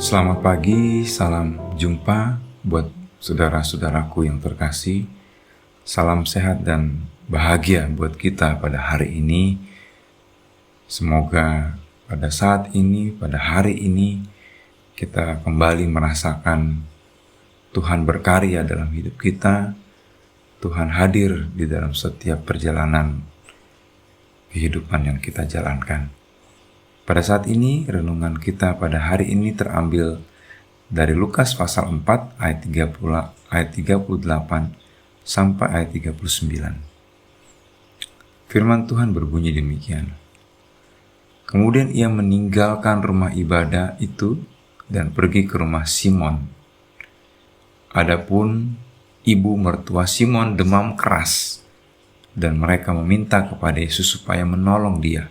Selamat pagi, salam jumpa buat saudara-saudaraku yang terkasih. Salam sehat dan bahagia buat kita pada hari ini. Semoga pada saat ini, pada hari ini, kita kembali merasakan Tuhan berkarya dalam hidup kita. Tuhan hadir di dalam setiap perjalanan kehidupan yang kita jalankan. Pada saat ini, renungan kita pada hari ini terambil dari Lukas pasal 4 ayat 38 sampai ayat 39. Firman Tuhan berbunyi demikian. Kemudian ia meninggalkan rumah ibadah itu dan pergi ke rumah Simon. Adapun ibu mertua Simon demam keras, dan mereka meminta kepada Yesus supaya menolong dia.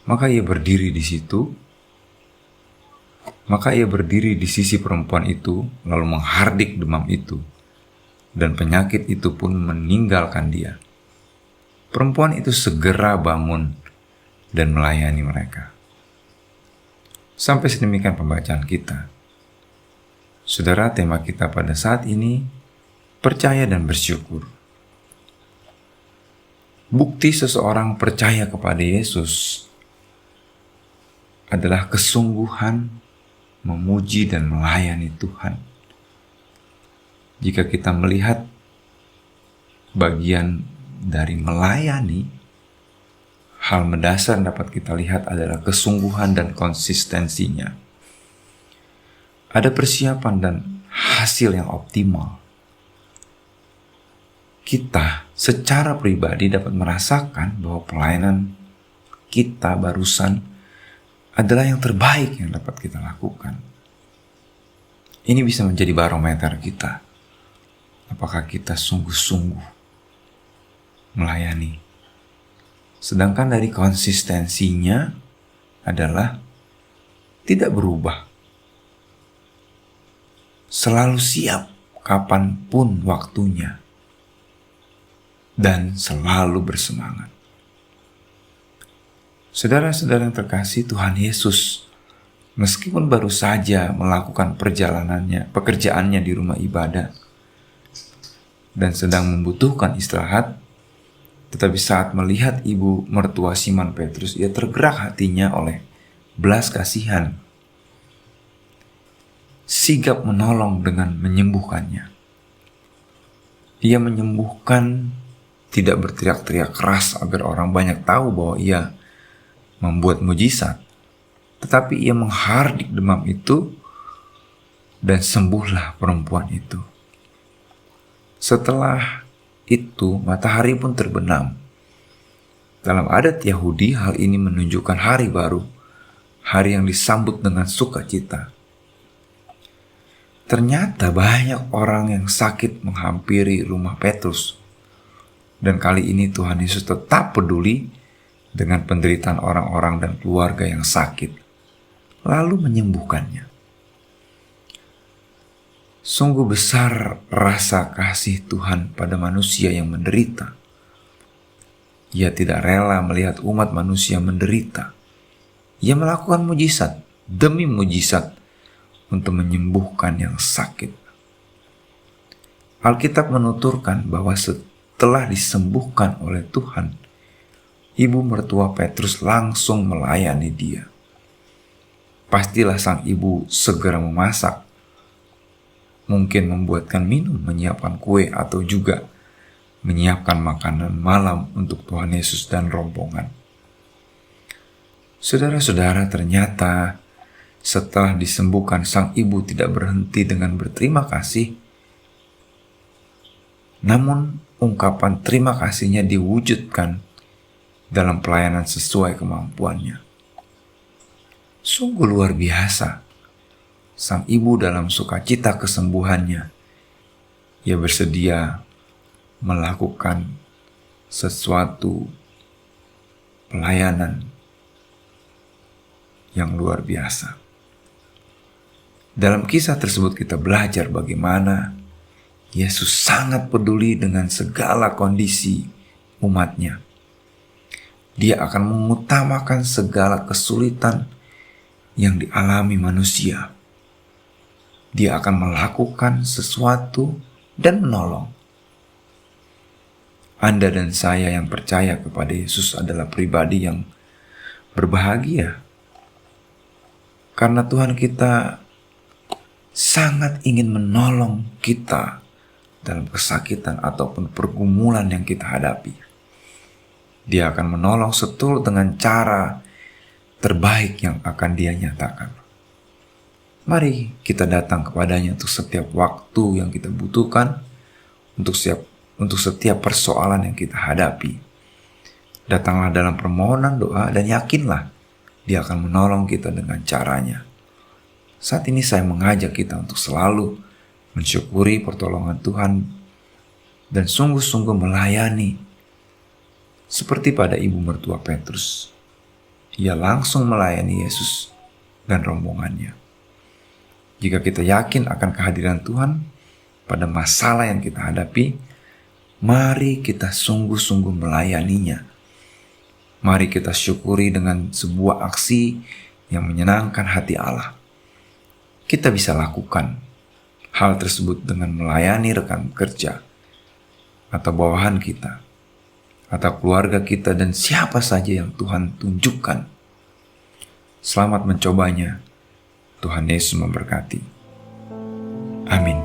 Maka ia berdiri di sisi perempuan itu, lalu menghardik demam itu, dan penyakit itu pun meninggalkan dia. Perempuan itu segera bangun dan melayani mereka. Sampai sedemikian pembacaan kita. Saudara, tema kita pada saat ini, percaya dan bersyukur. Bukti seseorang percaya kepada Yesus adalah kesungguhan memuji dan melayani Tuhan. Jika kita melihat bagian dari melayani, hal mendasar yang dapat kita lihat adalah kesungguhan dan konsistensinya. Ada persiapan dan hasil yang optimal. Kita secara pribadi dapat merasakan bahwa pelayanan kita barusan adalah yang terbaik yang dapat kita lakukan. Ini bisa menjadi barometer kita. Apakah kita sungguh-sungguh melayani? Sedangkan dari konsistensinya adalah tidak berubah. Selalu siap kapanpun waktunya. Dan selalu bersemangat. Saudara-saudara yang terkasih, Tuhan Yesus, meskipun baru saja melakukan pekerjaannya di rumah ibadah, dan sedang membutuhkan istirahat, tetapi saat melihat ibu mertua Simon Petrus, ia tergerak hatinya oleh belas kasihan, sigap menolong dengan menyembuhkannya. Ia menyembuhkan, tidak berteriak-teriak keras agar orang banyak tahu bahwa ia membuat mujizat, tetapi ia menghardik demam itu dan sembuhlah perempuan itu. Setelah itu matahari pun terbenam. Dalam adat Yahudi, hal ini menunjukkan hari baru, hari yang disambut dengan sukacita. Ternyata banyak orang yang sakit menghampiri rumah Petrus, dan kali ini Tuhan Yesus tetap peduli dengan penderitaan orang-orang dan keluarga yang sakit, lalu menyembuhkannya. Sungguh besar rasa kasih Tuhan pada manusia yang menderita. Ia tidak rela melihat umat manusia menderita. Ia melakukan mujizat demi mujizat untuk menyembuhkan yang sakit. Alkitab menuturkan bahwa setelah disembuhkan oleh Tuhan, ibu mertua Petrus langsung melayani dia. Pastilah sang ibu segera memasak, mungkin membuatkan minum, menyiapkan kue, atau juga menyiapkan makanan malam untuk Tuhan Yesus dan rombongan. Saudara-saudara, ternyata setelah disembuhkan, sang ibu tidak berhenti dengan berterima kasih, namun ungkapan terima kasihnya diwujudkan dalam pelayanan sesuai kemampuannya. Sungguh luar biasa. Sang ibu dalam sukacita kesembuhannya, ia bersedia melakukan sesuatu pelayanan yang luar biasa. Dalam kisah tersebut kita belajar bagaimana Yesus sangat peduli dengan segala kondisi umatnya. Dia akan mengutamakan segala kesulitan yang dialami manusia. Dia akan melakukan sesuatu dan menolong. Anda dan saya yang percaya kepada Yesus adalah pribadi yang berbahagia. Karena Tuhan kita sangat ingin menolong kita dalam kesakitan ataupun pergumulan yang kita hadapi. Dia akan menolong seturut dengan cara terbaik yang akan Dia nyatakan. Mari kita datang kepadanya untuk setiap waktu yang kita butuhkan, untuk setiap persoalan yang kita hadapi. Datanglah dalam permohonan doa dan yakinlah Dia akan menolong kita dengan caranya. Saat ini saya mengajak kita untuk selalu mensyukuri pertolongan Tuhan dan sungguh-sungguh melayani. Seperti pada ibu mertua Petrus, ia langsung melayani Yesus dan rombongannya. Jika kita yakin akan kehadiran Tuhan pada masalah yang kita hadapi, mari kita sungguh-sungguh melayaninya. Mari kita syukuri dengan sebuah aksi yang menyenangkan hati Allah. Kita bisa lakukan hal tersebut dengan melayani rekan kerja, atau bawahan kita, atau keluarga kita, dan siapa saja yang Tuhan tunjukkan. Selamat mencobanya. Tuhan Yesus memberkati. Amin.